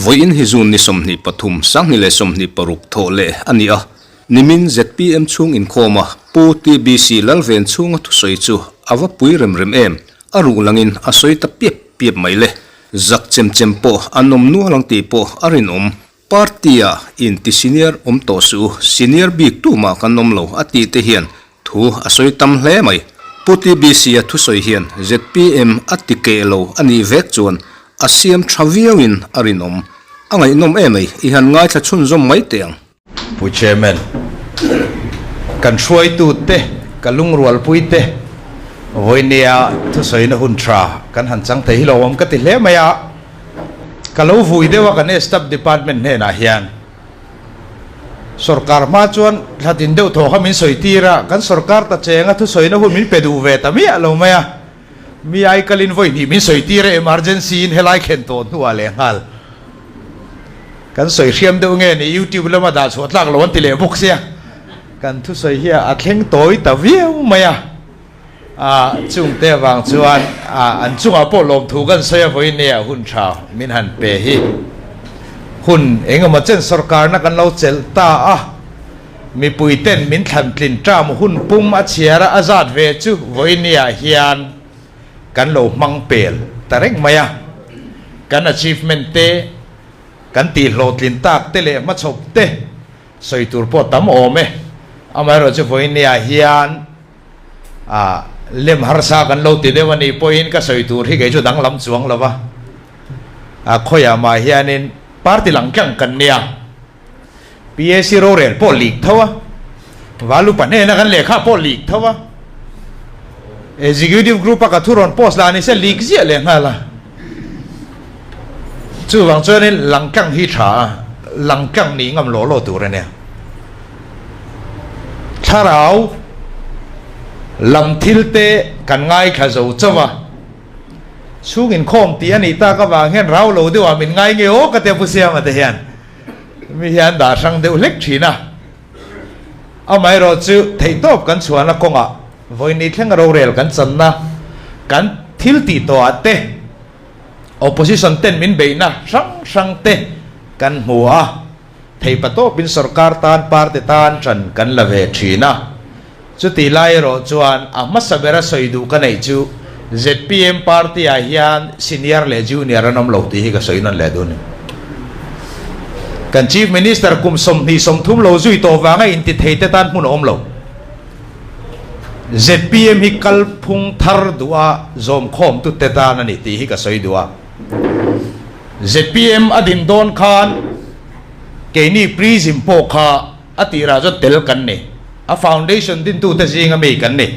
Voin hizun ni somni pathum sang ni le somni paruk tho le ania nimin ZPM chung in khoma pu TBC lalven chung thu soi chu awa pui rem rem em aru langin asoi ta piep piep mai le zak chem chem po anom nu lang ti po arinom partia in ti senior to su senior big tu ma kanom lo ati te hian thu asoi tam hle mai pu TBC a thu soi hian ZPM atike lo ani vek chuan asiam traviawin arinom angai nom emei ihan ngai tha chun zom mai teang pu chairman kan shuai tu te kalung rual pui te voinia thu soina hun tra kan han chang thei lo om ka ti hle maya kalau vui dewa kan staff department ne na hian sarkar ma chuan thatin deuh tho khamin soitira kan sarkar ta chenga thu soina hun min pedu ve ta mi alo maya mi ai kalin voi ni min soitira emergency in helai khen to nu ale hal kan soi riam deuh nge ni YouTube lama da chhot lak lon ti le bok sia kan thu soi hia a thleng toi ta viau maya chung te wang chuan an chunga po lom thu kan soya voi ne hun tha min han pe hi hun engama chen sarkar na kan lo chel ta mi pui ten min thlan tlin tram hun pum a chiara azat ve chu voi ne hian kan lo mang pel tarek maya kan achievement te kan ti lo tlin tak te le ma chop te soi tur po tam ome amai ro chu voi ne hian lem harsa kan lo ti dewani point ka soi tur hi ge chu dang lam chuang lawa khoya ma hianin party lang kyang kan nia PSC ro rel po lik thawa walu pane na kan lekha po lik thawa executive group ka thuron post la ni se lik zia le ngala chu wang chuan lang kyang hi tha lang kyang ni ngam lo lo tur ne tharau lam thil te kan ngai kha zo chawa chungin khom ti ani ta ka wang hen rau lo dewa min ngai nge o ka te pusia ma te hian mi hian da sang deu lek thina amai ro chu thei top kan chuana konga voini thleng ro rel kan channa kan thil ti to ate opposition ten min beina sang te kan hua thei pato bin sarkar tan parte tan chan kan lave thina chu ti lai ro chuan amma sabera soidu ka nei chu ZPM party a hian senior le junior anom lo ti hi ka soinan le dun kan chief minister kum som ni som thum lo zui to wanga in ti theite tan mun om lo ZPM hi kal phung thar duwa zom khom tu te tan ani ti hi ka soidua ZPM adin don khan keini prism po kha atira jo tel kan ne a foundation din tu ta jinga me kan ne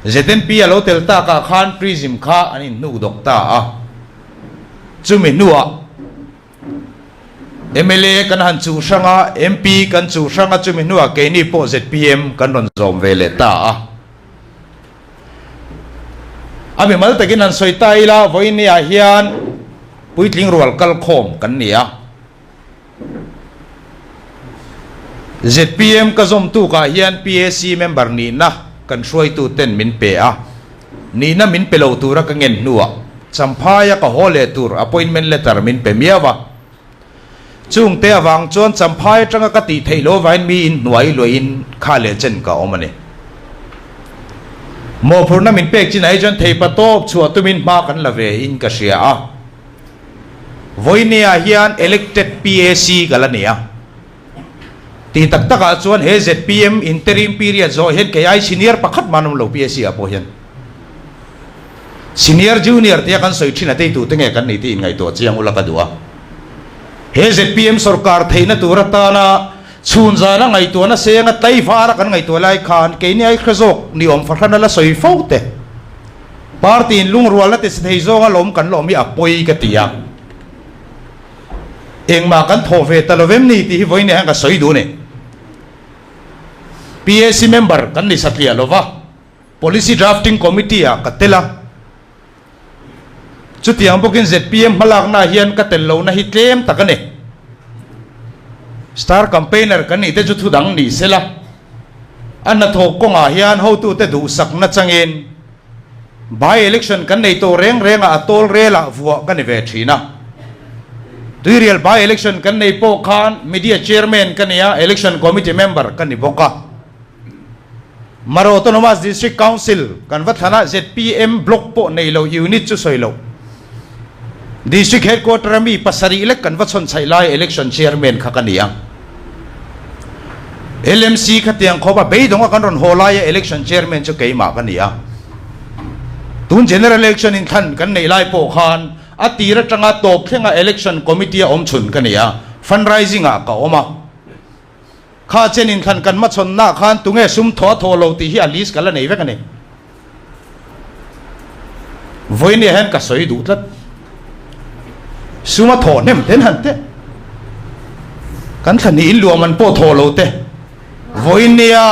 ZNP alo tel ta ka khan prism kha ani nu dokta chumi nuwa MLA kan han chu sanga MP kan chu sanga chumi nuwa ke ni po ZPM kan ron zom vele ta ami mal takin han soitai la voini a hian puitling rual kal khom kan nia ZPM ka zom tu ka hian PSC member ni na kan shuai tu ten min pe ni na min pelo tura ka ngen nuwa champhaya ka hole tur appointment letter min pe miawa chung te awang chuan champhai tanga ka ti theilo vain mi in nuai loin khale chen ka omani mo phurna min pek chin ai jon thei patop chua tumin ma kan lave in ka sia voinia hian elected PAC galania ti tak taka chuan he ZPM interim period zo hen ke ai senior pakhat manum lo PAC apo hian senior junior te kan soi thina te tu tenge kan ni ti ngai to chiang ula ka duwa he ZPM sarkar theina turata na chunza na ngai to na senga tai fara kan ngai to lai khan ke ni ai khazok ni om farhana la soi faute party in lung ruala te sei zo ga lom kan lomi apoi ka tia engma kan thove talovem ni ti voine hanga soi du ne PAC member kan ni satlia lova policy drafting committee katela chutiang bokin ZPM malak na hian ka tello na hitlem takane star campaigner kan ni te chu thudang ni sela an na thok ko nga hian ho tu te du sak na changin by election kan nei to reng renga atol rela vuwa kan ve thina tui real by election kan nei po khan media chairman kan ya election committee member kan ni boka maro autonomous district council kan va thana ZPM block po nei lo unit chu soilo district headquarter mi pasari elect kan va chon chai lai election chairman kha kan ya LMC khatiang khoba beidonga kan ron holaya election chairman chu keima kan ya tun general election in khan kan nei lai po khan atira tanga top thenga election committee om chun kan ya fundraising a ka oma kha chen in khan kan ma chon na khan tunge sum tho lo ti hi a list kala nei ve kan nei voini hen ka soi du tlat suma tho nem ten han te kan thani in luam an po tho lo te voinia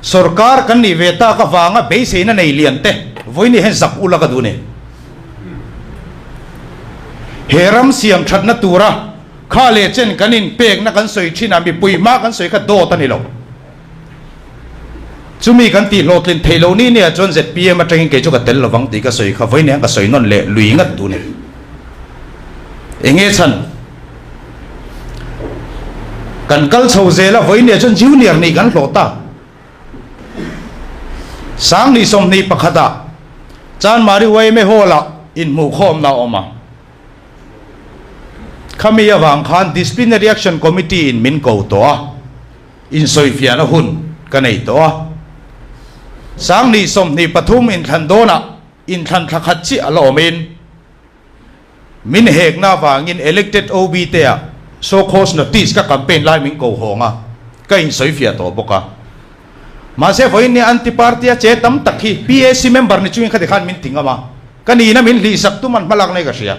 sarkar kan ni veta ka wanga beise na nei lian te voini hen zak ula ka du ne heram siam that na tura kha le chen kanin pek na kan soi thina mi pui ma kan soi kha do ta ni lo chumi kan ti lo tlin thelo ni ne chon ZPM a tangin ke chu ka tel lawang ti ka soi kha voini ka soi non le lui ngat du ne enge chan kan kal chho zela voini chon junior ni kan hlota sang ni som ni pakhata chan mari wai me hola in mu khom na oma khami awang khan disciplinary action committee in min ko to in soifia na hun kanei to sang ni som ni pathum in than dona in than thakhat chi alomin min hek na wangin elected OB te so cause notice ka campaign lai min ko honga ka in soifia to boka ma se voin ni anti party che tam takhi PAC member ni chuin khade khan min tingama kani na min li sak tu man malak nei ka sia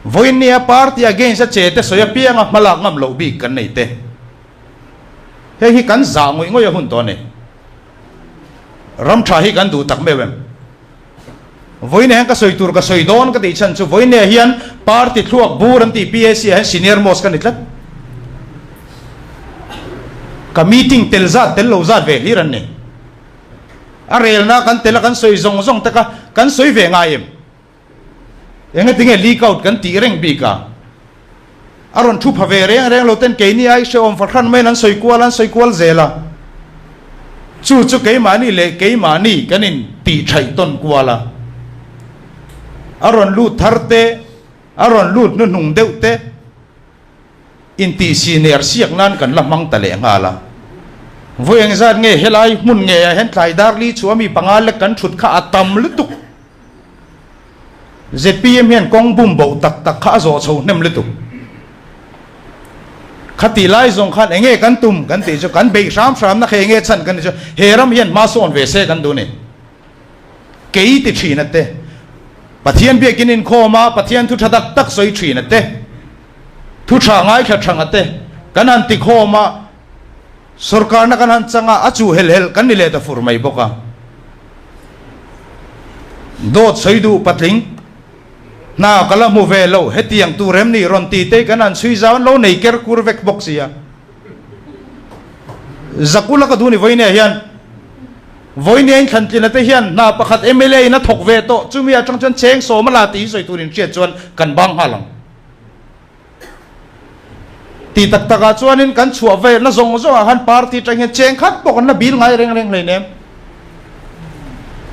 voin ni party against che te soya pianga malak ngam lo bi kan nei te he hi kan za ngoi ngoi hun to ne ram tha hi kan du tak mewem voin ni ka soi tur ka soi don ka ti chan chu voin ni hian party thuak buran ti PAC ha senior most kan itlat ka meeting telza tel lo za ve hiran ne arel na kan tel kan soi zong zong ta kan soi ve ngaim enga tinge leak out kan ti reng bi ka aron thu phave reng lo ten ke ni ai she om fakhan men an soi kwal zela chu ke mani le ke mani kanin ti thai ton kwala aron lu tharte aron lu nu nung deute inti senior siak nan kan lamang tale ngala voyang zat nge helai mun nge hen thlai dar li chuami pangal le kan thut kha atam lutuk ZPM hian kong bum bo tak kha zo chho nem lutuk khati lai zong khan enge kan tum kan ti cho kan be ram na khe nge chan kan cho heram hian ma son ve se kan du ne kei ti thina te pathian be kinin khoma pathian thu thatak tak soi thina te thu tha ngai kha thanga te kanan ti khoma sarkar na kanan changa achu hel kan ni le ta furmai boka dot soidu patling na kala mu ve lo hetiang tu rem ni ron ti te kanan sui zawan lo nei ker kur vek boxia zakula ka duni voine hian voine en khan tlina te hian na pakhat MLA na thok ve to chumi a chang chan cheng so mala ti soi turin che chuan kan bang halang ti tak taka chuanin kan chua ve na zong han party tang hian cheng khat pok na bil ngai reng hlei nem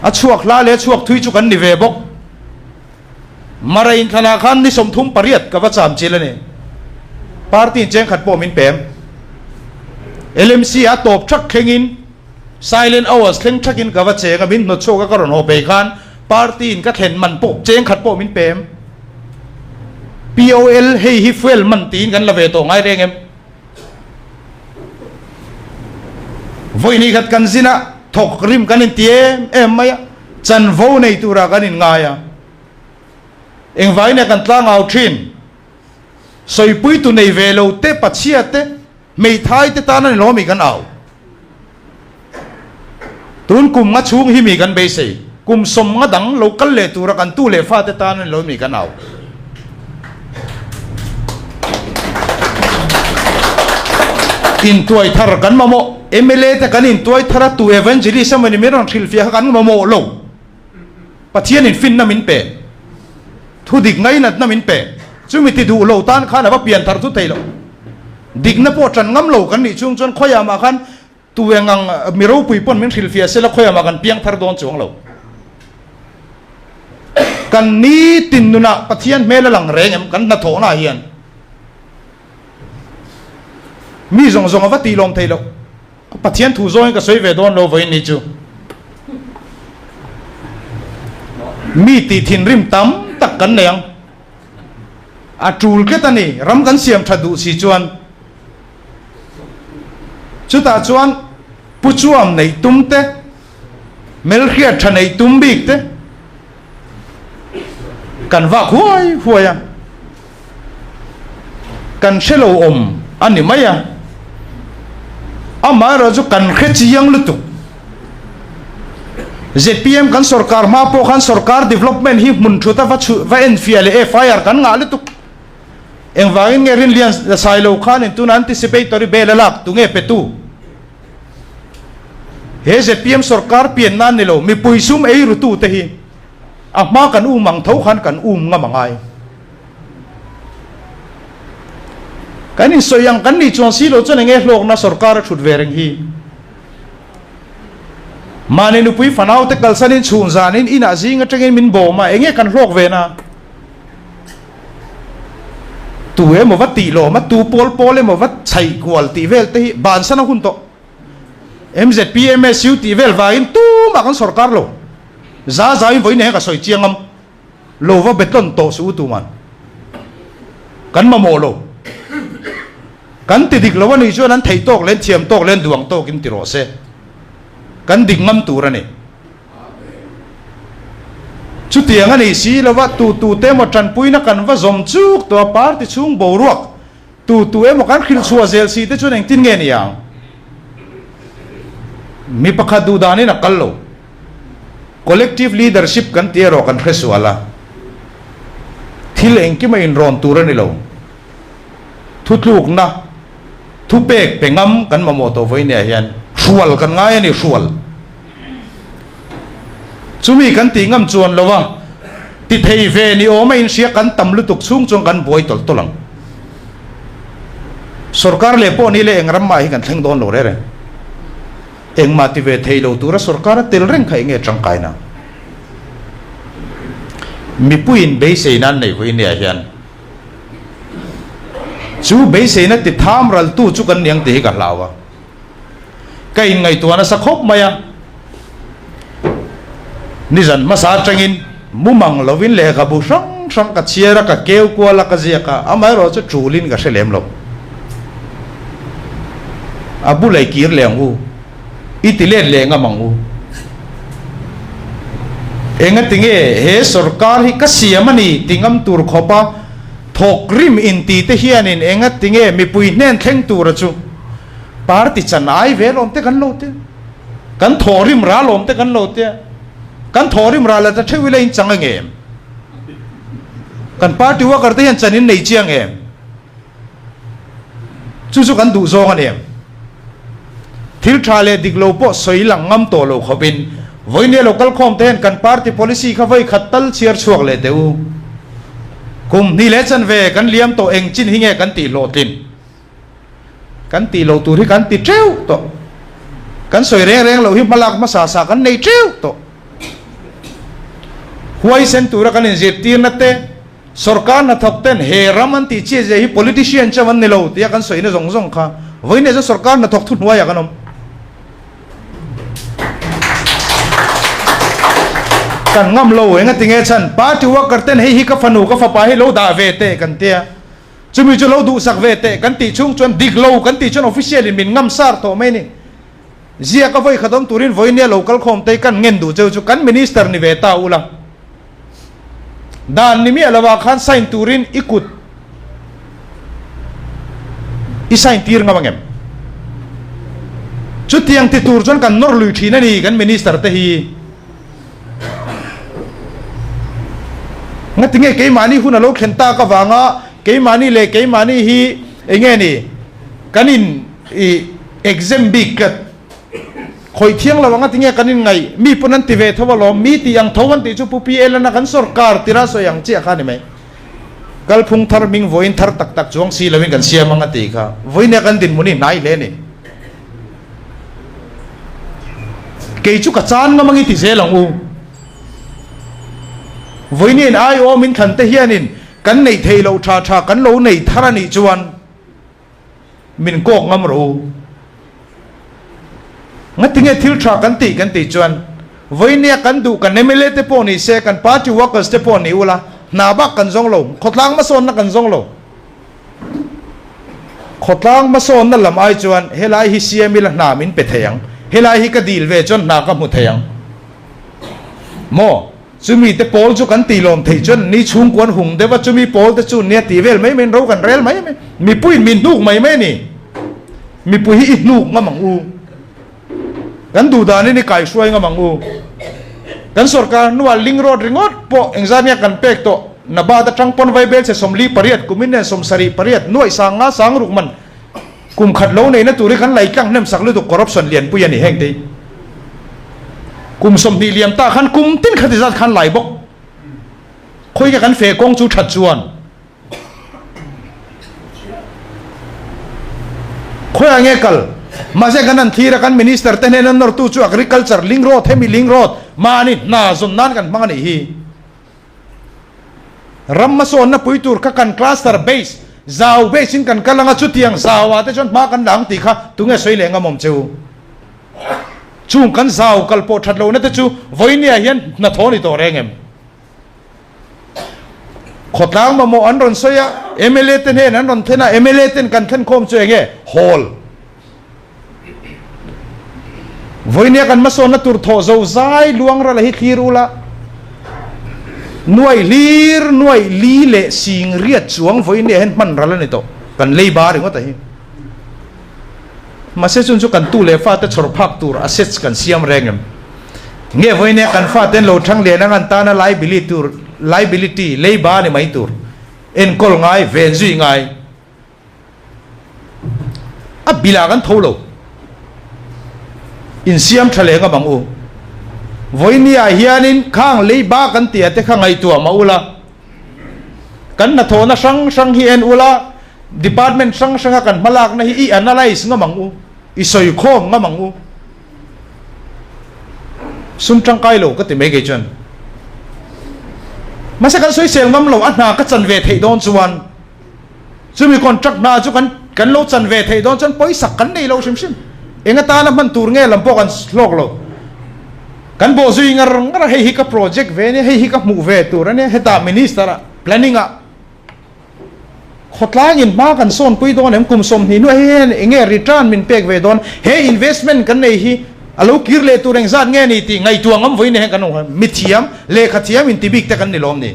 a chuak la le chuak thui chu kan ni ve bok mara in khana khan ni som thum pariat ka wa cham chile ne party cheng khat po min pem LMC a top thak khengin silent hours kheng thakin ka wa che ka min no choka ka ron ho pe khan party in ka thlen man po cheng khat po min pem POL hei hi fuel man tin kan la ve to ngai reng em voi ni khat kan zina thok rim kan in tiem em maya chan vo nei tura kan in ngaya eng vai ne kan tlang out thin soi pui tu nei ve lo te pachia te mei thai te ta na lo mi kan au tun kum nga chung hi mi kan be se kum som nga dang lo kal le tura kan tu le fa te ta na lo mi kan au in tuai thar kan mamo MLA te kanin toy thara tu evangelism ani meron thilfia kan mo lo pathian in fin na min pe thu dik ngai nat na min pe chumi ti du lo tan khana ba pian thar thu thailo dik na po tran ngam lo kan ni chung chon khoya ma khan tu wengang miro pui pon min thilfia se la khoya ma kan piang thar don chung lo kan ni tin nuna pathian mela lang reng em kan na tho na hian mi zong zong ava ti lom thailo pathian thu zoi ka soi ve don lo voi ni chu mi ti thin rim tam tak kan neng a tul ke tani ram kan siam thadu si chuan chu ta chuan pu chuam nei tum te mel khia tha nei tum bik te kan va huai huaya kan shelo om ani maya ama ra chu kan khe chiang lutu ZPM kan sarkar ma po kan sarkar development hi mun thuta va enfiale FIR kan nga lutu eng wangin ngerin lian sailo khan in tun anticipatory belalak tunge petu he ZPM sarkar pian nan nilo mi puisum ei rutu te hi ma kan mang thau khan kan nga mangai kan in soyang kan ni chon si lo chon nge hlok na sarkar thut vereng hi mane nu pui fanau te kalsanin chun zanin ina zinga tengin min bo ma enge kan hlok ve na tu e mo wat ti lo ma tu pol pol e mo wat chai kwal ti vel te ban sana hun to MZPMSU ti vel va in tu ma kan sarkar lo za za in voi ne ka soi chiangam lo va beton to su tu man kan ma mo lo kan ti dik lo ni chu nan thei tok len thiam tok len duang tok in ti ro se kan dik ngam tu ra ni chu tiang ani si lo wa tu te mo tran pui na kan va zom chuk to par ti chung bo ruak tu e mo kan khil chua zel si te chu neng tin nge ni yang mi pakha du dani na kallo collective leadership kan ti ro kan khresu ala thil eng ki mai in ron tu ra ni lo thu tluk na thu pek pengam kan ma mo to voi ne hian sual kan ngai ani sual chumi kan ti ngam chuan lowa ti thei ve ni o mai sia kan tam lu tuk chung chung kan boi tol tolang sarkar le po ni le engram mai kan theng don lo re eng ma ti ve thei lo tu ra sarkar tel reng khai nge tang kai na mi puin be sei nan nei voi ne hian chu be sei na ti tham ral tu chu kan niang te ka lawa kai ngai tu na sa khop maya nizan masa tangin mumang lovin le ka bu sang sang ka chiara ka keu ko la ka zia ka amai ro chu chulin ka selem lo abu lai kir leng u itile le nga mangu enga tinge he sarkar hi ka siamani tingam tur khopa thok rim in ti te hianin enga tinge mi pui nen thleng tur chu parti chanai ve lom te kan lo te kan thorim ra lom te kan lo te kan thorim ra la ta thewile in changa nge kan party wa karte yan chanin nei chiang em chu kan du zo ani thil thale diklo po soilang ngam to lo khobin voine local khom ten kan party policy kha voi khatal chiar chuak le deu kum ni le chan ve kan liam to eng chin hinge kan ti lo tin kan ti lo tu ri kan ti treu to kan soi reng lo hi malak ma sa kan nei treu to huaisen tu ra kan in zet tir na te sarkar na thok ten he raman ti che je hi politician chawan ne lo tia kan soi na zong kha voine je sarkar na thok thu nuaya kanom kan ngam lo enga tinge chan party wa karten hi ka fanu ka fa pa hi lo da ve te kan tia chumi chu lo du sak ve te kan ti chung chon dik lo kan ti chon official in min ngam sar to mai ni zia ka voi khadom turin voine local khom te kan ngen du chu kan minister ni ve ta ula dan ni mi alawa khan sign turin ikut i sign tir ngawangem chu tiang ti tur chon kan nor lui thina ni kan minister te hi nga tinge ke mani huna lo khenta ka wanga ke mani le ke mani hi enge ni kanin i exam big kat khoi thiang lawanga tinge kanin ngai mi punan ti ve thawa lo mi ti yang thowan ti chu pupi elana kan sarkar tira so yang chi kha ni mai kal phung thar ming voin thar tak tak chuang si lawin kan siam anga ti kha voine kan din muni nai le ni ke chu ka chan nga mangi ti zelang u voine ai o min khan te hianin kan nei thei lo tha tha kan lo nei tharani chuan min kok ngam ro ngatinge thil tha kan ti chuan voine kan du kan emele te poni se kan party workers te poni ula na ba kan zong lo khotlang ma son na kan zong lo khotlang ma son na lam ai chuan helai hi siamil na min pe theyang helai hi ka dil ve chon na ka mu theyang mo chumi te pol chu kan ti lom thei chon ni chung kwan hung de wa chumi pol te chu ne ti vel mai men ro kan rel mai mi pui min nuk mai mai ni mi pui hi nuk ngamang u kan du da ni kai suai ngamang u kan sarkar nuwa ling road ringot po engzania kan pek to na ba da tang pon vai bel se somli pariat kumin ne som sari pariat nuai sang nga sang ruk man kum khat lo nei na turi kan lai kang nem sak lu tu corruption lian pu yani heng te kum som ni liam ta khan kum tin khati zat khan lai bok khoi ka kan fe kong chu that chuan khoi ange kal ma se kan an thira kan minister ten en nor tu chu agriculture ling road hemi ling road mani na zon nan kan mangani hi ramma so na puitur ka kan cluster base zau base in kan kalanga chutiang zawa te chon ma kan dang ti kha tunge soile nga mom cheu chung kan zau kal po that lo na te chu voinia hian na thoni to rengem khotlang ma mo an ron soya mla ten he an ron thena mla ten kan then khom chu enge hall voinia kan ma so na tur tho zo zai luang ra la hi thirula nuai li le sing riat chuang voinia hen man ra la ni to kan lei ba ring ta hi ma se chun chu kan tu le fa te chor phak tur assets kan siam rengem nge voinia kan fa ten lo thang le na ngan ta na liability lei ba ni mai tur en kol ngai ven zui ngai a bila kan tholo in siam thale nga bang u voinia hianin khang lei ba kan tia te khangai tua maula kan na thona sang hi en ula department sang kan malak na hi i analyze nga mang u i soi khom nga mang u sum tang kai lo ka te mai ge chan ma se kan soi sel ngam lo a na ka chan ve thei don chuan chumi contract na chu kan lo chan ve thei don chan poi sak kan nei lo sim enga ta na man tur nge lampo kan slok lo kan bo zui ngar hei hi ka project ve ne hei hi ka mu ve tur ne heta minister planning a khotlang in ma kan son pui don em kum som ni no hen enge return min pek ve don he investment kan nei hi alo kir le tureng zat nge ni ti ngai tuang am voi ne kan mi thiam le khathiam in tibik te kan ni lom ni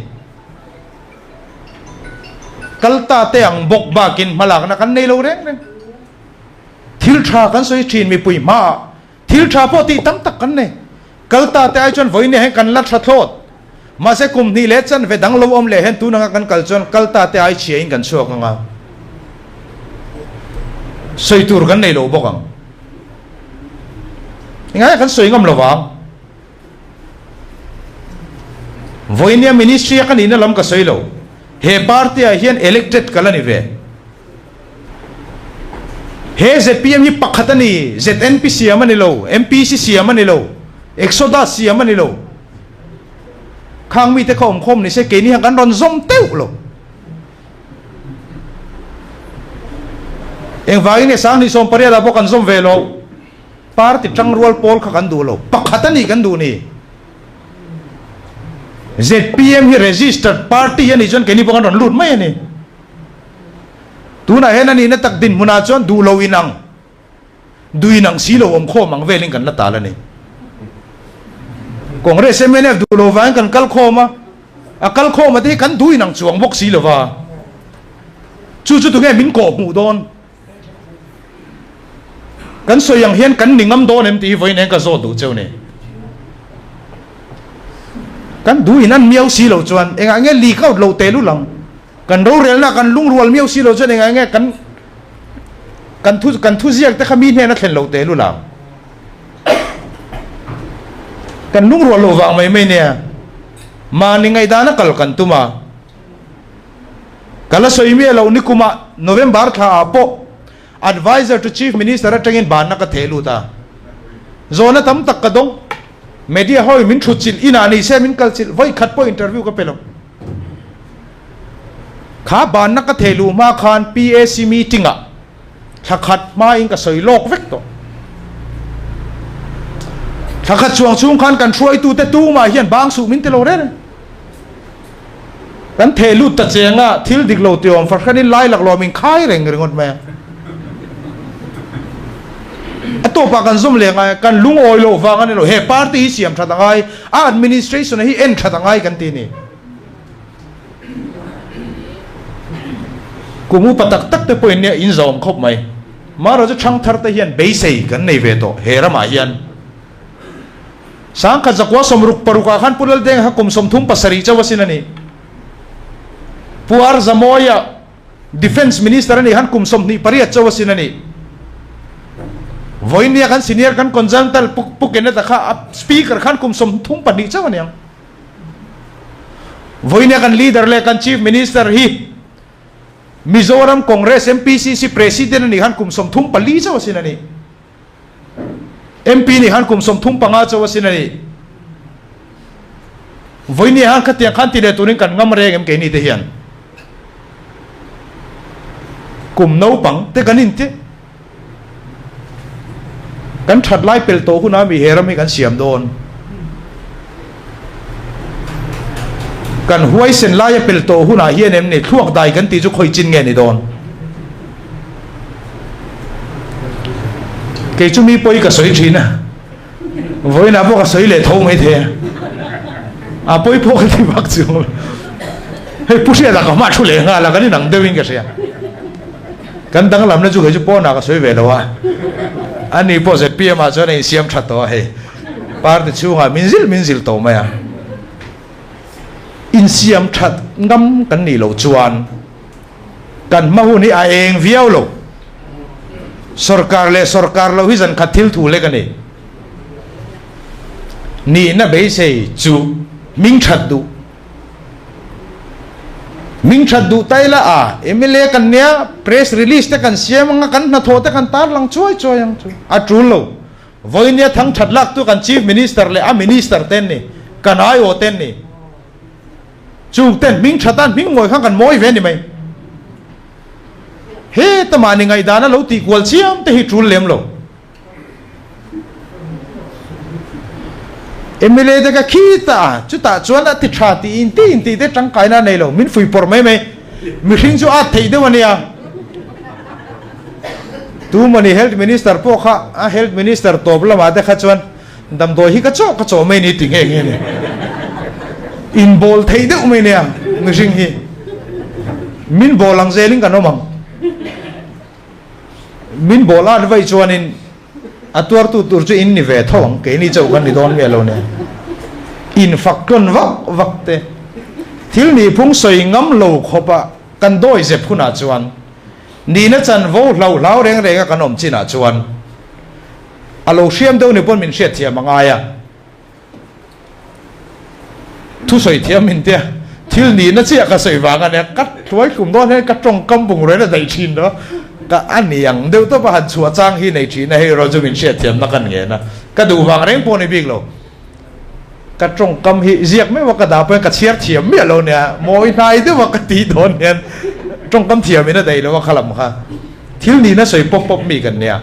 kalta te ang bok ba kin malak na kan nei lo reng thil tha kan soi thin mi pui ma thil tha po ti tam tak kan ne kalta te ai chon voi ne he kan lat thot ma se kum ni le chan ve dang lo om le hen tu na kan kal chon kalta te ai chi in kan chok nga soi tur kan nei lo bokang ngai kan soi ngam lo wa voinia ministry kan ina lam ka soi lo he party a hian elected kalani ve he zpm hi pakhatani znpc amani lo mpcc amani lo exodus amani lo khang mi te khom ni se ke ni kan ron zom teu lo eng vai ne sang ni som paria da bo kan zom ve lo party tang rual pol kha kan du lo pakhatani kan du ni zpm hi registered party ani jon ke ni bo kan ron lut mai ani tu na hen ani na tak din muna chon du lo inang duinang silo om kho mang veling kan la tala ni Congress MNF du lo van kan kal khoma a kal khoma te kan duinang chuang bok si lo wa chu tu nge min ko mu don kan so yang hian kan ningam don em ti voi ne ka zo du cheu ne kan duinan miau si lo chuan enga nge li kaut lo te lu lang kan ro rel na kan lung rual miau si lo chuan enga nge กันทุเสียกแต่ขมิ้นเนี่ยนักเล่นเหล่าเตะรู้หลังกันนุ่งรัวโลวางไม่เนี่ยมาในไงด้านนักกันตุมากันละสวยมีเรานิคุมาโนเวมบาร์ข้าโป advisor to chief minister จังเงินบานนักเทลูตาโซนตั้มตักกระดงเมดียห้อยมินชุดจิลอินานี่เซมินกัลจิลไว้ขัดพออินเตอร์วิวกับเปล่าข้าบานนักเทลูมาคาน PAC meeting อ่ะถ้าขัดมาอิงกับสวยโลกเวกโตถ้าขัดช่วงคันกันช่วยตู้แต่ตู้มาเฮียนบางสุมินเตโลเรนกันเทลูตัดเสียงอ่ะทิลดิกโลติอมฟัดขันนี่ไล่หลักลอมิงค่ายเร่งเรื่องอดแม่ตัวปากันซุ่มเลี้ยงไงกันลุงโอยโลฟังกันนี่โลเฮปาร์ตี้เสียมชัดไงadministration ฮีเอ็นชัดไงกันทีนี่กูมูปตักตักแต่pointเนี่ยอินซอมครบไหมมาเราจะช่างทัดแต่เฮียนเบสกันในเวโตเฮระมาเฮียนสังกัดจักว่าสมรุกปรุกาขันปุลเดงฮักกุมสมทุมปัสริจาวสินันี่ปัวร์จามอยา defense minister นี่ฮันกุมสมนี่ปริยัตจาวสินันี่วันนี้กัน senior กัน consultant ปุกเกนต์ตะข้า speaker ขันกุมสมทุมปนิจาวนี่ยังวันนี้กัน leader เลยกัน chief minister ฮีมิโซรัม Congress MPCC president นี่ฮันกุมสมทุมปลีจาวสินันี่MP นี่ฮันกุมสมทุมปังอาจาวสินันี่วันนี้ฮันขัดยังขันที่เดตุนิกันงามเรงเกนี่เทียนกุมโนปังแต่กันนินเตกันชัดไล่เปลโตคุณน้ามีเฮรัมมีกันเสียมโดนกันห้วยเส้นไล่เปลโตคุณน้าเฮียนเอ็มนี่ทวกใดกันตีจุคอยจินเงินนี่โดนเกจุมีปอยกับสวยจีนะวันนี้พวกกับสวยเลยท้องไม่เทปอยพวกที่บักจิ๋วเฮ้ยผู้เชี่ยวชาญก็มาช่วยเลยงานแล้วกันนี่หนังเดวินกันเสียกันตั้งลำนั้นจุกจะป้อนนักสวยเวลวะอันนี้พอเสร็จพี่มาจนไอ้เสียมชัดตัวเฮ้ปาร์ติชูงามินซิลโตไหมอ่ะอินเสียมชัดงำกันนี่เราจวนกันมาหุ่นนี่เองวิวโลสรการเราฮิจันขัดทิลถูเล็กันนี่น่ะเบสจูมิงชัดดูไตละเอเมเลกันเนี่ย press release แต่กันเสียมังกันน่ะโทษแต่กันตาลังช่วยยังช่วยจูโลวันนี้ทั้งชัดลักตัวกัน chief minister เลยminister เต้นนี่กันไอโอเต้นนี่จูเต้นมิงชัดตันมิงมวยข้างกันมวยเว้นนี่ไหมเฮ้ตมานี่ไงดานะเราตีกวลเสียมแต่ฮิจูเลี้ยมโลเอเมเลเด็กขี้ตาจุดตาจวนละติดชาติอินตีเด็กจังไก่น่าในโลมินฟุยปอร์ไม่มีทิ้งจูอาทิตย์เดียววันนี้ตูมันนี่ health minister พวกข้าhealth minister ตัวประมาณเด็กขจวนดำโดยฮิกระโจไม่นี่ติงเองเนี่ยอินบอลทิตย์เดียวไม่เนี่ยมิทิ้งฮีมินบอลลังเซลิงกันน้องมั้งมินบอลอาร์ไว้จวนตัวตัวจูอินนี่เวทองเกนี่เจ้ากันนี่โดนเงี้ยเราเนี่ยอินฟักกันวักเตทิลนี่พุ่งสวยงามโลกขบกันโดยเจ็บคุณอาจวนนี่นะจันโวเราเร่งกันอมจินอาจวนอโลเชียมเดียวนี่ปนมินเชียเทียมังไงทุสวยเทียมินเตียทิลนี่นะเสียกระสวยวางกันเนี่ยกัดสวยกลุ่มโดนให้กัดตรงกำบุงเลยนะใจชินเนาะก็อันนี้ยังเดี๋ยวต้องมาหันชัวจ้างที่ในจีนให้เราจะมีเชียร์เทียมนักกันเงี้ยนะก็ดูวางเร่งปนในบิ๊กเราก็ตรงกำฮิเรียกไม่ว่ากระดาษเป็นกระเชียร์เทียมเนี่ยเราเนี่ยมวยนายด้วยว่ากตีโดนเนี่ยตรงกำเทียมไม่ได้เลยว่าขลังค่ะที่นี่นะสวยป๊อปมีกันเนี่ย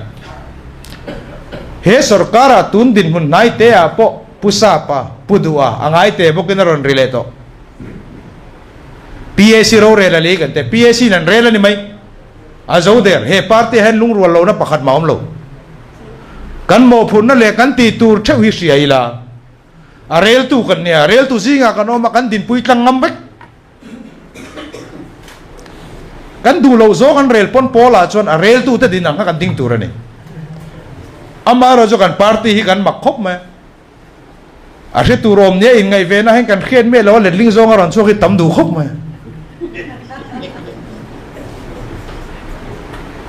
เฮสรการตุนดินหุ่นนายเตะปะพุษาปะพุดัวอ่างไอเตะพวกนั้นรอนรีเลโต PAC เราเรลเลยกันแต่ PAC นั่นเรลนี่ไหมอาจจะเดี๋ยวเฮปาร์ตี้เห็นลุงรัวเรานะประคัดมาอมเรากันโมพุนนั่นเลยกันตีตูร์เช่าฮิเสียอีละเรลตูกันเนี่ยเรลตูซิงกันออกมากันดินปุยตังงำไปกันดูเราโซกันเรลปนโพลาชวนเรลตูแต่ดินนังกันดิ้งตูระนี่อามาเราจะกันปาร์ตี้กันมักคบไหมอาเชตูรมเนี่ยอินไงเวนะให้กันเขียนเมื่อแล้วเลดลิงโซกันช่วยให้ตั้มดูคบไหม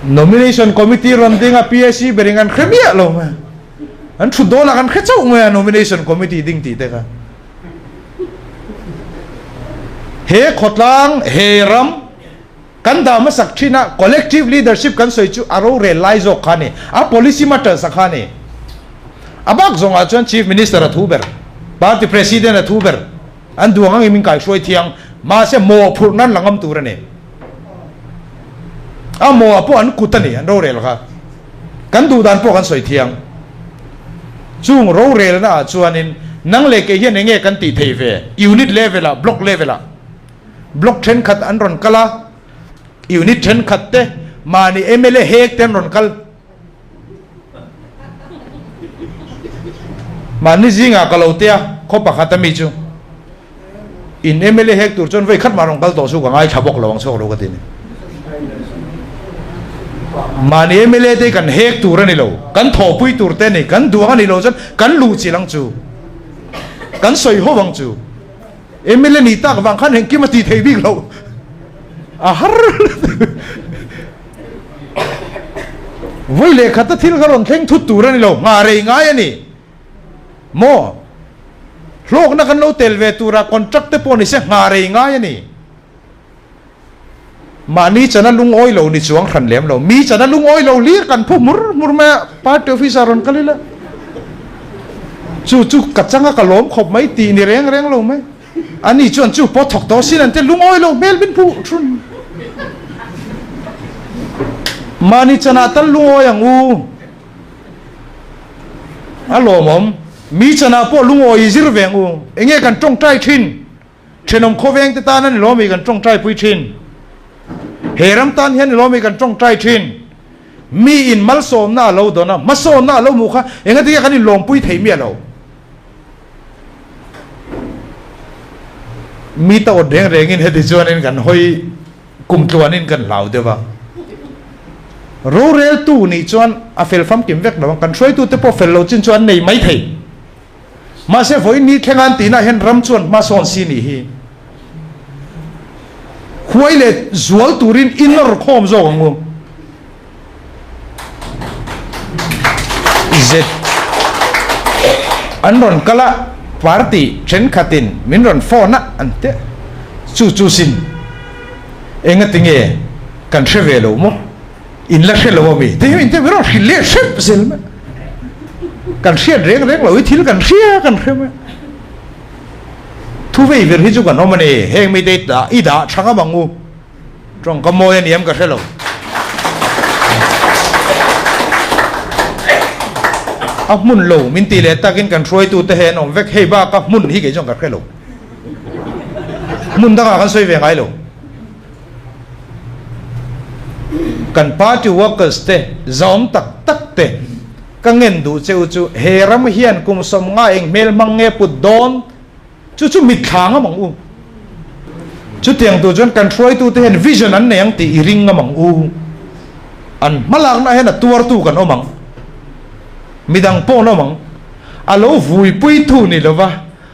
nomination committee running a PSC beringan khemia lo ma an thu do la kan khechau ma nomination committee ding ti te ka he khotlang he ram kan da ma sak thina collective leadership kan soi chu aro realize o khani a policy matter sakhani abak zonga chuan chief minister a thuber party president a thuber an duang min kai soi thiang ma se mo phur nan langam turane a mo apo an kutani an ro rel kha kan du dan po kan soi thiang chung ro rel na chuanin nang le ke hian nge kan ti thei ve unit level a block level a block 10 khat an ron kala unit 10 khat te mani MLA hek ten ron kal mani zinga kalotia khopa khatami chu in MLA hek tur chon vai khat marong kal to su ka ngai thabok lawang so ro ka tin mani MLA te kan hek tur ani lo kan thopui tur te ni kan duang ani lo chan kan lu chilang chu kan soi ho wang chu MLA ni tak wang khan heng kimati thei bik lo a har voi le khata thil garon theng thu tur ani lo nga re ngai ani mo lok na kan lo telve tura contract te poni se nga re ngai ani mani chana lung oi lo ni chuang khan lem lo mi chana lung oi lo li kan phu mur ma party officer ron kalila chu kachanga kalom khop mai ti ni reng lo mai ani chuan chu po thok to sin an te lung oi lo mel bin phu thun mani chana tan lung oi ang u alo mom mi chana po lung oi zir veng u enge kan tong trai thin thenom khoveng te ta nan lo mi kan tong trai pui thin heram tan hian lo mi kan tong trai thin mi in mal som na lo do na ma som na lo mu kha enga ti kan in lom pui thei mi lo mi ta od reng in hedi chuan in kan hoi kum tuan in kan lau de wa ro rel tu ni chuan a fel fam kim vek lawang kan throi tu te po fel lo chin chuan nei mai thei ma se voi ni thengan ti na hen ram chuan ma son si ni hi huaile zual turin inner khom zo ngu zet anron kala party chen khatin minron phone ante chu sin enga tinge kan thevelo mo in la thelo mi te in te ro khile shep selma kan sia reng lo thil kan sia kan khema thu vei ver hi chu kan omani heng mi te da ida thanga bangu trong ka moy niam ka thelo a mun lo min ti le takin kan throi tu te hen om vek hei ba ka mun hi ge jong ka thelo mun da ka soi ve ngai lo kan party workers te zom tak te ka ngen du cheu chu heram hian kum som nga eng mel mang nge put don chu mit khang amang u chu tiang tu jon kan throi tu te hen vision an neng ti ring amang u an malak na hen a tuar tu kan omang midang po no mang alo vui pui tu ni lova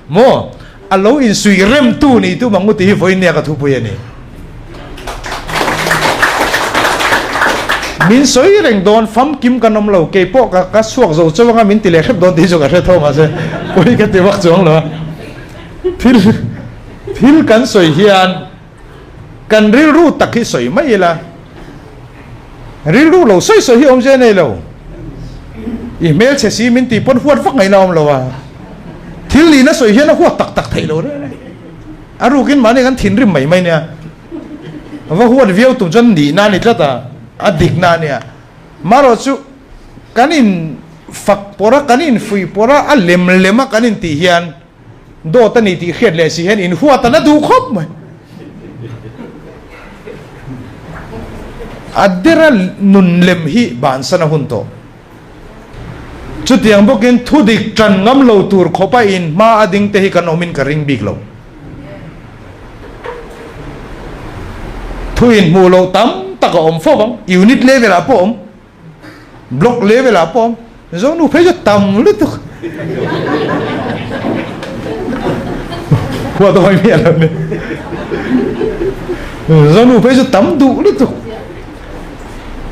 mo alo in sui rem tu ni tu mangu ti voi ne ka thu pui ani min soi reng don fam kim kanom lo ke po ka suak zo chawanga min ti le khep don ti jo ka re thoma se poi ka te wak chong lo thil kan soi hian kan ril ru takhi soi mai la ril ru lo soi hi om je nei lo email che si min ti pon huat vak ngai naom lo wa thil li na soi hian huat tak thei lo re aru kin mane kan thin rim mai nia wa huat viau tum jan ni na ni tlata adik na nia maro chu kanin fak pora kanin fui pora a lema kanin ti hian do ta ni ti khet le si hen in huat na du khop mai adera nun lem hi ban sana hun to chu tiang bokin thu dik tran ngam lo tur khopa in ma ading te hi kan omin ka ring big lo thu in mu lo tam tak om fo bang unit level a pom block level a pom zo nu phe tam lu tu wa to mi ala ne zo nu phe tam du lu tu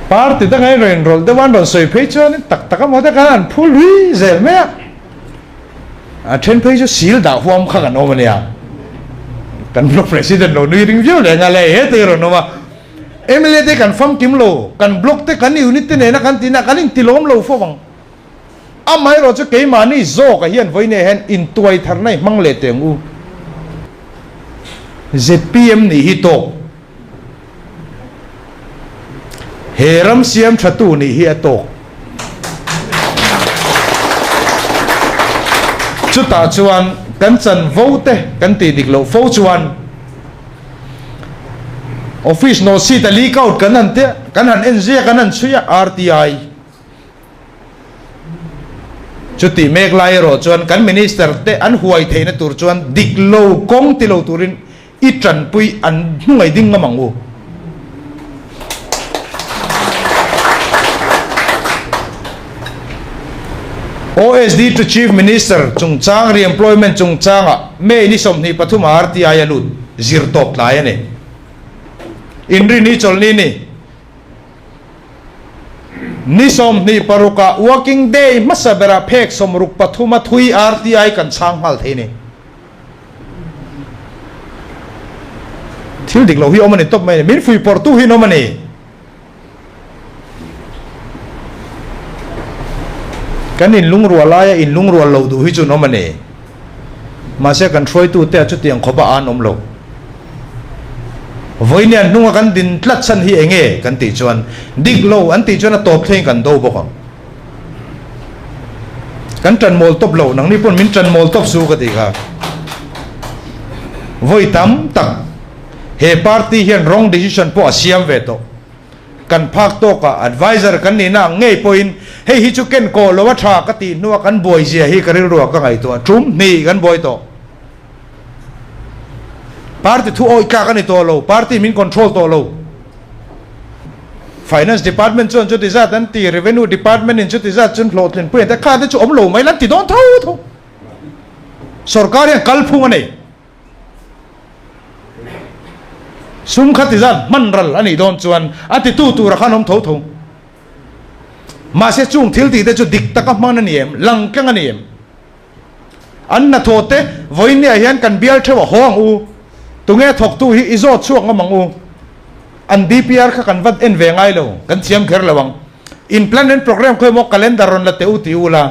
party ta ngai ren rol de wan ron soi phei chuan tak tak mo ta kan phul hui zel me a then phei chu sil da huam kha kan om ania kan block president lo nui ring view le nga le he te ro no ma MLA te kan fam kim lo kan block te kan unit te ne na kan tina kan in tilom lo fo wang amai ro chu ke ma ni zo ka hian voi ne hen in tuai thar nai mang le teng u ZPM ni hi to heram siam thatu ni hi ato chu ta chuan kan chan vote kan ti dik lo fo chuan office no seat a leak out kan an te kan han NG kan an chuya RTI chuti mek lai ro chuan kan minister te an huai theina tur chuan dik lo kong ti lo turin i tran pui an ngai ding ma mangu OSD to Chief Minister chung chang re-employment chung changa me ni som ni pathum RTI alut zir top lai ane inri ni chol ni som ni paruka working day masabera phek somruk pathuma thui RTI kan chang hal theini thil dik lo hi omani top mai min fui por tu hi no mani kan in lung ruala ya in lung rual lo du hi chu no mani ma se kan throi tu te chu tiang khoba an om lo voinian nunga kan din tlat san hi enge kan ti chuan dik lo an ti chuan a top theng kan do bok kan tran mol top lo nang ni pon min tran mol top su ka ti kha voi tam tak he party hian wrong decision po asiam ve to kan phak to ka advisor kan ni na ngei point hei hi chu ken ko lo wa tha ka ti nuwa kan boi zia hi ka ril ro ka ngai to thum ni kan boi to party thu oi ka kan to lo party min control to lo finance department chon chu ti za tan ti revenue department in chu ti za chun flot len pu ta kha te chu om lo mai lan ti don thau sarkar ya kal phung ane sum khati zan manral ani don chuan ati tu ra khanom tho tho ma se chung thil ti te chu dik taka man ani em lang kang ani em an na thote voinia hian kan bial thewa hong u tunge thok tu hi izo chuak ngamang u an DPR kha kan vat en ve ngai lo kan thiam kher lawang in plan and program khoi mo calendar ron la te u ti ula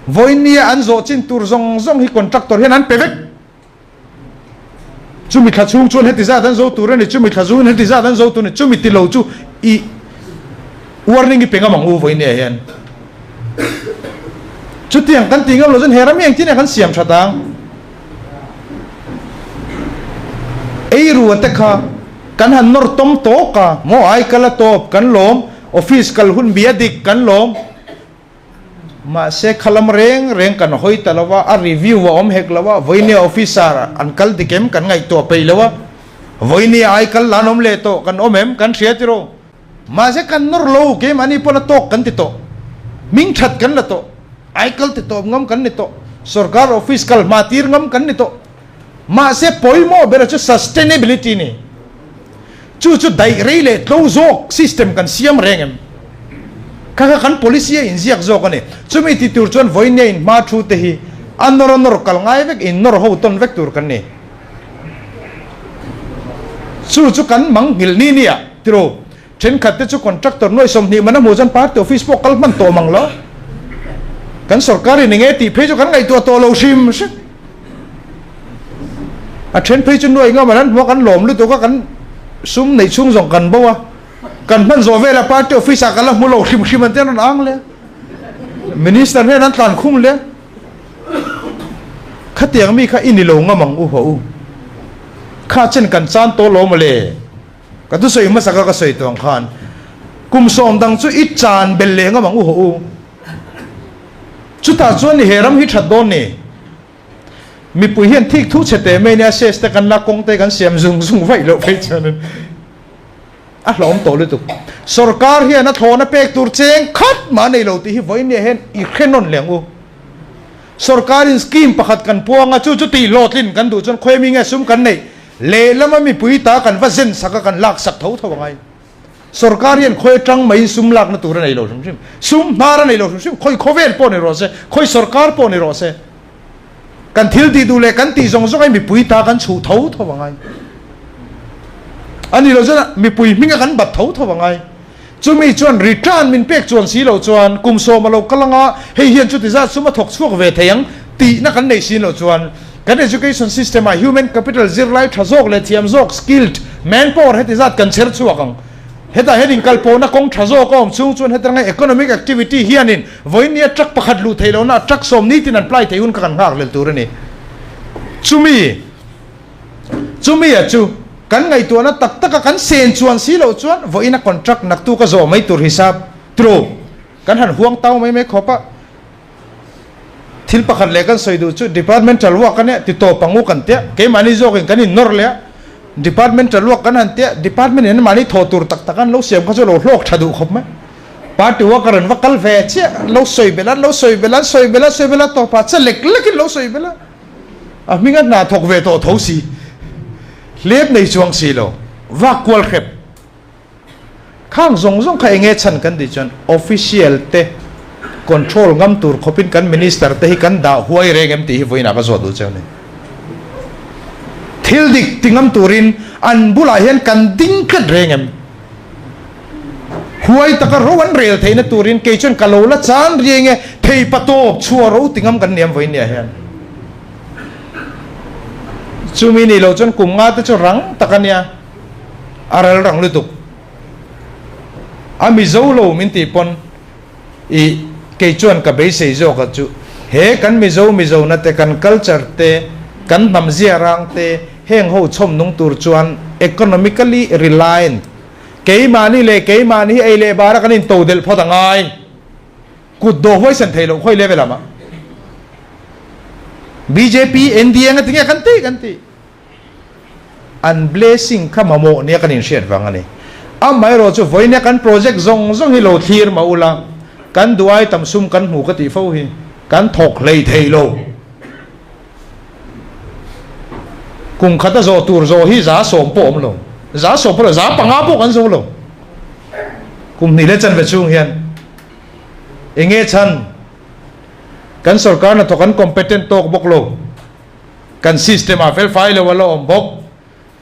voinia an zo chin tur zong hi contractor hian an pevek chumi kha chung chun heti za dan zo tur ni chumi kha zun heti za dan zo tu ni chumi ti lo chu i warning i penga mang u voi ne hian chu tiang kan tingam lo zen heram yang tin kan siam thatang ei ru ta kha kan han nor tom to ka mo ai kala top kan lom office kal hun biadik kan lom ma se khalam reng kan hoi talawa a review wa om hek lawa voine officer an kal dikem kan ngai to pe lawa voine ai kal lanom le to kan omem kan thriatiro ma se kan nor lo ke mani pona to kan ti to ming that kan la to ai kal ti to ngam kan ni to sarkar office kal matir ngam kan ni to ma se poimo bera chu sustainability ni chu dai reile tlo zo system kan siam rengem kaka kan policy in ziak zo kane chumi ti tur chon voine in ma thu te hi anor kal ngai vek in nor ho ton vek tur kan ni chu kan mang ngil ni nia tiro chen khat te chu contractor noi som ni mana mo jan part office po kal man to mang lo kan sarkari ni nge ti phe chu kan ngai to lo sim a chen phe chu noi nga manan mo kan lom lu to ka kan sum nei chung jong kan bo wa kan man zo vela party office akala mulo khim an ten ang le minister he nan tlan khum le khatiang mi kha inilo ngamang u ho u kha chen kan chan to lo male ka tu soi ma saka ka soi tong khan kum som dang chu I chan bel le ngamang u ho u chu ta chuan ni heram hi that don ni mi pu hian thik thu chete me nia ses te kan la kong te kan siam zung vai lo phei chan a hlom to le tu sarkar hian a thona pek tur cheng khat ma nei lo ti hi voine hen I khenon leng u sarkar in scheme pakhat kan puanga chu ti lotlin kan du chon khoemi nge sum kan nei le lama mi pui ta kan va zen saka kan lak sak tho ngai Sarkarian khoi trăng mấy sum lak na tura nei lo sum nara nei lo khoi khovel po nei ro se khoi sarkar po nei ro se kan thil ti du le kan ti zong zong ai mi pui ta kan chu thau tho wangai ani lo jana mi pui minga kan bat thau tho wangai chumi chuan return min pek chuan si lo chuan kum so ma lo kalanga hei hian chu ti za suma thok chuak ve theyang ti na kan nei sin lo chuan kan education system a human capital zir lai thazok le thiam zok skilled manpower heti zat kan cher chuakang heta heading kalpo na kong thazo kom chung chun heta ngai economic activity hianin voinia truck pakhat lu theilo na truck som ni tin an plai theun kan ngak lel turani chumi a chu kan ngai tu na tak tak kan sen chuan si lo chuan voina contract nak tu ka zo mai tur hisab tro kan han huang tau mai me khopa thil pakhat le kan soidu chu departmental work kan ti to pangu kan te ke mani zo kan in nor le departmental work kan han te department en mani thotur tak takan lo siam kha zo lo hlok thadu khop ma party worker an wakal ve che lo soi bela to pa che lek lekin lo soi bela a minga na thok ve to thosi lep nei chuang si lo wa kwal khep khang zong kha enge chan kan di chon official te control ngam tur khopin kan minister te hi kan da huai regem ti hi voina ka zo du chone thil dik tingam turin an bula hian kan ding khat regem huai taka rowan rel theina turin ke chon kalola chan rienge thei pato chuwa ro tingam kan niam voinia hian chumi ni lo chon kumnga te chu rang takania aral rang lutuk ami zo lo min ti pon i ke chuan ka be sei zo ka chu he kan mi zo na te kan culture te kan nam zia rang te heng ho chom nung tur chuan economically reliant ke mani ei le bara kan in to del photangai ku do hoi san thelo khoi level ama BJP NDA nga tinga kanti an blessing kama mo ne kan in share wangani amai ro chu voine kan project zong hi lo thir ma ula kan duai tam sum kan mu ka ti fo hi kan thok lei theilo kung khata zo tur zo hi za som po om lo za som po za panga po kan zo lo kum ni le chan ve chung hian enge chan kan sarkar na to kan competent tok bok lo kan system a fel file wala om bok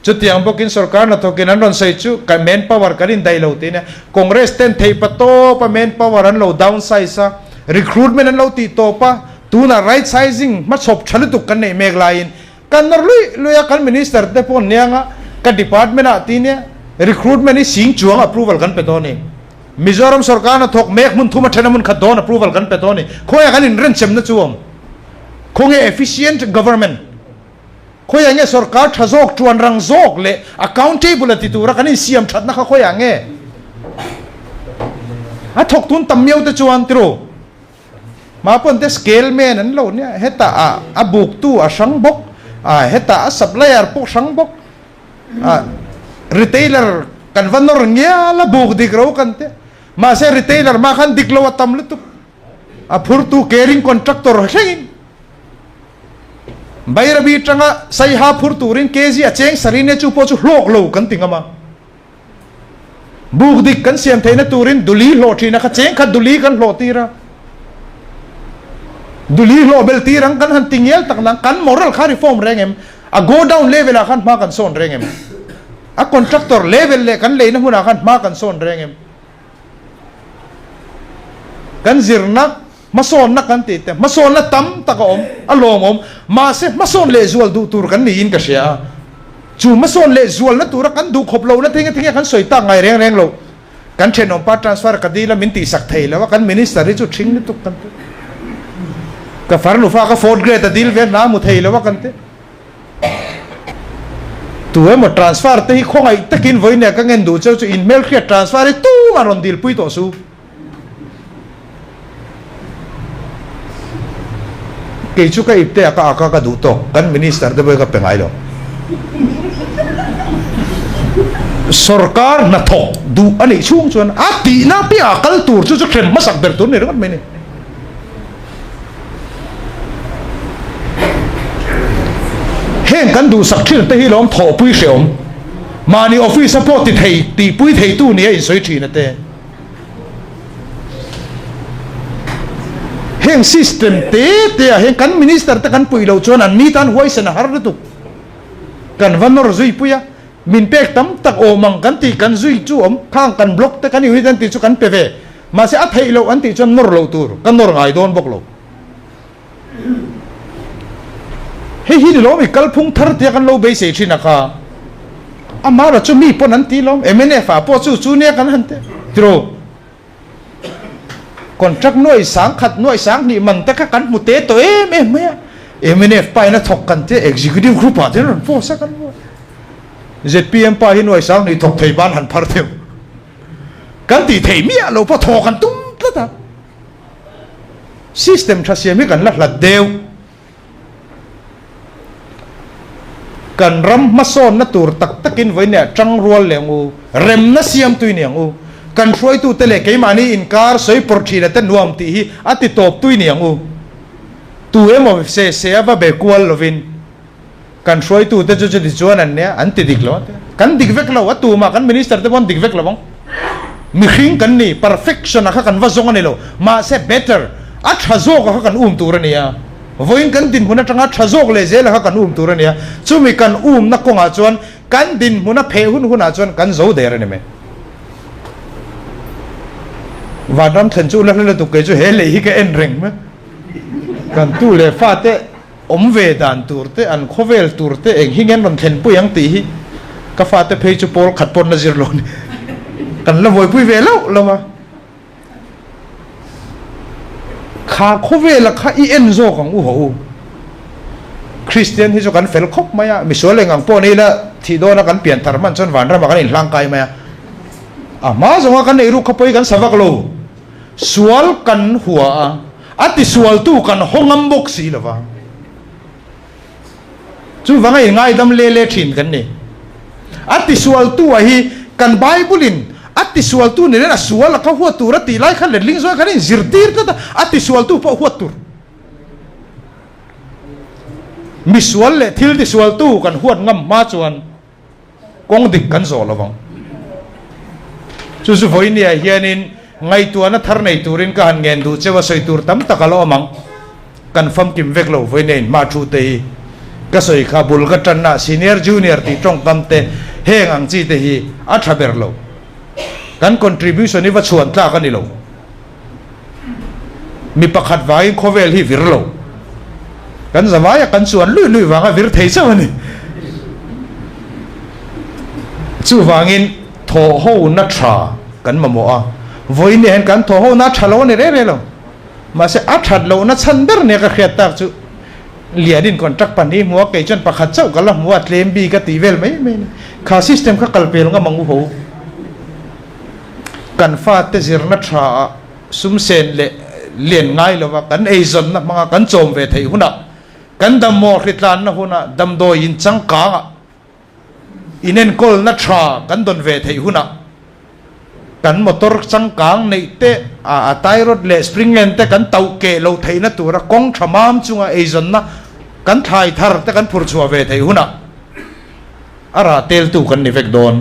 chutiang bokin sarkar na to kin anon sai chu kan manpower karin dai lo tin congress ten thei pato pa manpower an lo downsize sa recruitment an lo ti to pa tu na right sizing ma chop chalu tu kan nei meg lain kan nor lui kan minister te pon nianga ka department a tin recruitment ni sing chuang approval kan pe to ni Mizoram sarkar na thok mek mun thuma thena mun khadon approval kan petoni khoya kan in ren chem na chuom khonge efficient government khoya nge sarkar thazok chuan rang zok le accountability tu ra kan in siam that na kha khoya nge a thok tun tammiau te chuan tro ma pon te scale man an lo ne heta a buk tu a sang bok heta a supplier po sang bok retailer kan vanor nya la buk dik ro kan te ma se retailer ma khan diklo atam lutu a phur tu caring contractor hlein bayra bi tanga sai ha phur turin kg a cheng sarine chu po chu hlok lo kan tingama buk dik kan siam theina turin duli lo thina kha cheng kha duli kan lo tira duli lo bel tirang kan han tingel taknang kan moral kha reform rengem a go down level a khan ma kan son rengem a contractor level le kan leina huna khan ma kan son rengem kan zirna mason na kan tite mason na tam takom alom om ma se mason le zual du tur kan niin ka sia chu mason le zual na tur kan du khop lo na thinga kan soita ngai reng lo kan thenom pa transfer ka dila min ti sak thei lawa kan minister ri chu thing ni tu kan ka farnu fa ka fourth grade ta dil ve na mu thei lawa kan te tu mo transfer te hi khongai takin voine ka ngen du chu email khia transfer tu maron dil pui to su ke chu ka ipte aka du to kan minister de boy ka pengai lo sarkar na thok du ani chung chuan a ti na pi akal tur chu khrem masak ber tur ne rat me ne heng kan du sak thil te hi lom tho pui hreom mani office support ti thei ti pui thei tu ni in soi thina te heng system te heng kan minister te kan pui lo chuan an mi tan huaisen har tu kan vanor zui puya min pek tam tak omang kan ti kan zui chu om khang kan block te kan hui dan ti chu kan peve ma se a thei lo an ti chuan nor lo tur kan nor ngai don bok lo he hi lo mi kal phung thar te kan lo be se thina ka amara chu mi pon an ti lo MNF a po chu ne kan han te tro contract noi sang khat noi sang ni man ta ka kan mu te to MNF pa na thok kan te executive group a te ron po sa kan ZPM pa hi noi sang ni thok thei ban han phar theu kan ti thei mi a lo pa thok kan tum ta system thasia mi kan la deu kan ram mason na tur tak takin voi ne tang rual lengu rem na siam tu ni angu kan throi tu tele ke mani in kar soi por thina te nuam ti hi ati top tu ni angu tu emo se ava be kwal lovin kan throi tu te chu di chuan an ne an ti dik lo kan dik vek lo tu ma kan minister te bon dik vek lo bang mi khing kan ni perfection a kha kan va zong ani lo ma se better a thazo ka kan tu ra ni ya voin kan din huna tanga thazok le zel ha kan tur ania chumi kan na konga chuan kan din huna phe huna chuan kan zo der ani me vadam than chu la tu ke chu he le hi ke en reng me kan tu le fa te ve dan turte an khovel turte eng hingen ron then pu yang ti hi ka fa te phe chu pol khat pon na zir lo ni kan la voi pui ve lo ma kha khove la kha i en zo kang u ho Christian hi zo kan fel khop maya mi so le ngang po ni la thi do na kan pian thar man chon van ra ma kan in hlang kai maya a ma zo kan nei ru khapoi kan savak lo sual kan hua ati sual tu kan hongam bok si lawa chu wanga ngai dam le thin kan ni ati sual tu a hi kan bible in ati sual tu ne na sual ka huat tur ti lai khan le ling zo kan in zirtir ta ati sual tu po huat tur mi sual le thil ti sual tu kan huat ngam ma chuan kong dik kan zo lawang chu su voi ni a hianin ngai tu na thar nei turin ka han ngen du chewa soi tur tam takalo mang kan fam kim vek lo voi nei ma thu te ka soi kha bul ka tan na senior junior ti tong kam te heng ang chi te hi a thaber lo kan contribution ni va chuan tla kan ni lo mi pakhat vai khovel hi vir lo kan zawaya kan chuan lui wanga vir thei chaw ni chu wangin tho ho na tha kan mamo a voi ni hen kan tho ho na thalo ni re lo ma se a that lo na chan ber ne ka khiat tak chu liadin contract pani mo ke chon pakhat chaw kala mo atlem bi ka tivel mai kha system ka kalpel nga mangu ho kan fa te zirna tha sum sen le lien ngai lova kan eizon na mga kan chom ve thei huna kan dam mo ritlan na huna dam do in chang ka inen kol na tha kan don ve thei huna kan motor chang kang nei te a tai rod le spring end te kan tau ke lo thei na tura kong thamam chunga eizon na kan thai thar te kan phur chua ve thei huna ara tel tu kan ni vek don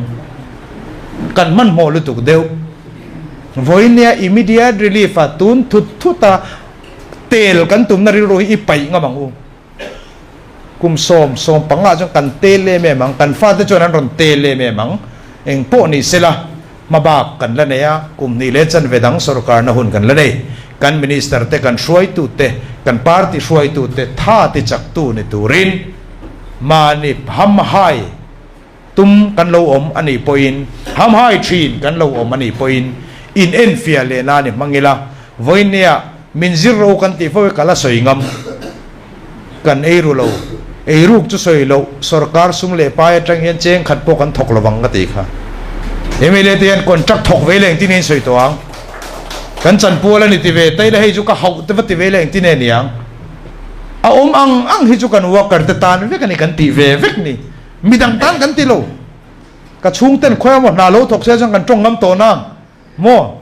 kan man mo lu tu deu voinia immediate relief atun thuta tel kan tum na ri i pai nga mangu kum som panga jong kan tele me mang kan fa te chon an ron tele me mang eng po ni sela mabak kan la ne ya kum ni le chan vedang sarkar na hun kan la nei kan minister te kan shoi tu te kan party shoi tu te tha ti chak tu ni turin mani ham hai tum kan lo om ani poin ham hai thin kan lo om ani poin in enfia le na ni mangila voinia min zero kan ti fo kala soingam kan eiru lo eiruk chu soi lo sarkar sum le pa atang hian cheng khat po kan thok lawang ka ti kha emile tian contract thok ve leng tin soi to ang kan chan pu la ni ti ve tai la hei chu ka hau te ti ve leng tin ne niang a om ang hi chu kan worker te tan ve kan kan ti ve vek ni midang tan kan ti lo ka chung ten khoya mo na lo thok se jang kan tong ngam to na mo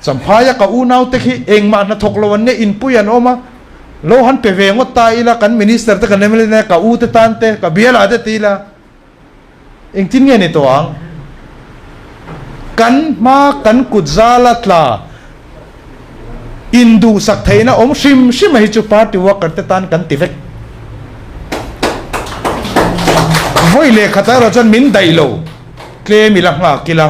sampaya ka unaw te khi eng ma na thok lo ne in puyan oma lo han pe ve ngot ta ila kan minister te kan emile ne ka u te tan te ka biela te tila eng tin nge ni to ang kan ma kan kutzala tla indu sak theina om shim shim hi chu party worker te tan kan tivek voi le khata ro chan min dai lo claim ila nga kila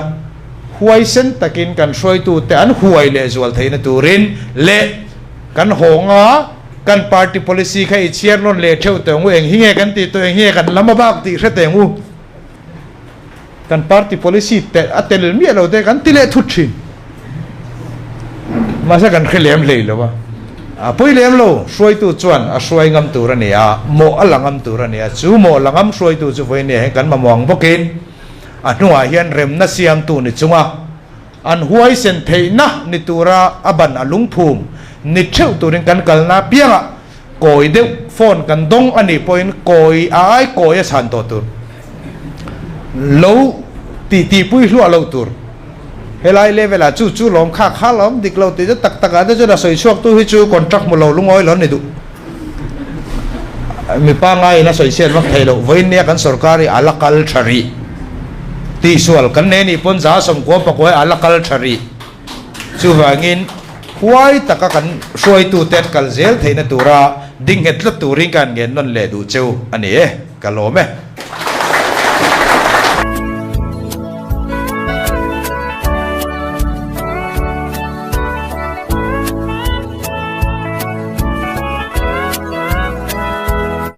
huaisen takin kan shroi tu te an huai le zual theina turin le kan honga kan party policy khai chiar non le theu te ngu eng hinge kan ti to eng he kan lama bak ti hre te ngu kan party policy te atel mi lo te kan ti le thu thin masa kan khelem le lo ba a poi lem lo shroi tu chuan a shroi ngam tu ra ne a mo alangam tu ra ne a chu mo langam shroi tu chu voi ne kan ma mong bokin a nuwa hian rem na siam tu ni chunga an huai sen theina ni tura aban alung phum ni theu turin kan kalna pianga koi de phone kan dong ani point koi ai koi a san to tur lo ti pui hlu alo tur helai level a chu lom kha lom dik lo ti tak tak a de da soi chuak tu hi chu contract mo lo lungoi lon ni du mi pa ngai na soi sen mak thelo voin ne kan sarkari alakal thari ti sual kan ne ni pon za som ko pa ko alakal thari chu wangin huai taka kan shroi tu tet kal zel theina tura ding het la turing kan gen non le du cheu ani e kalome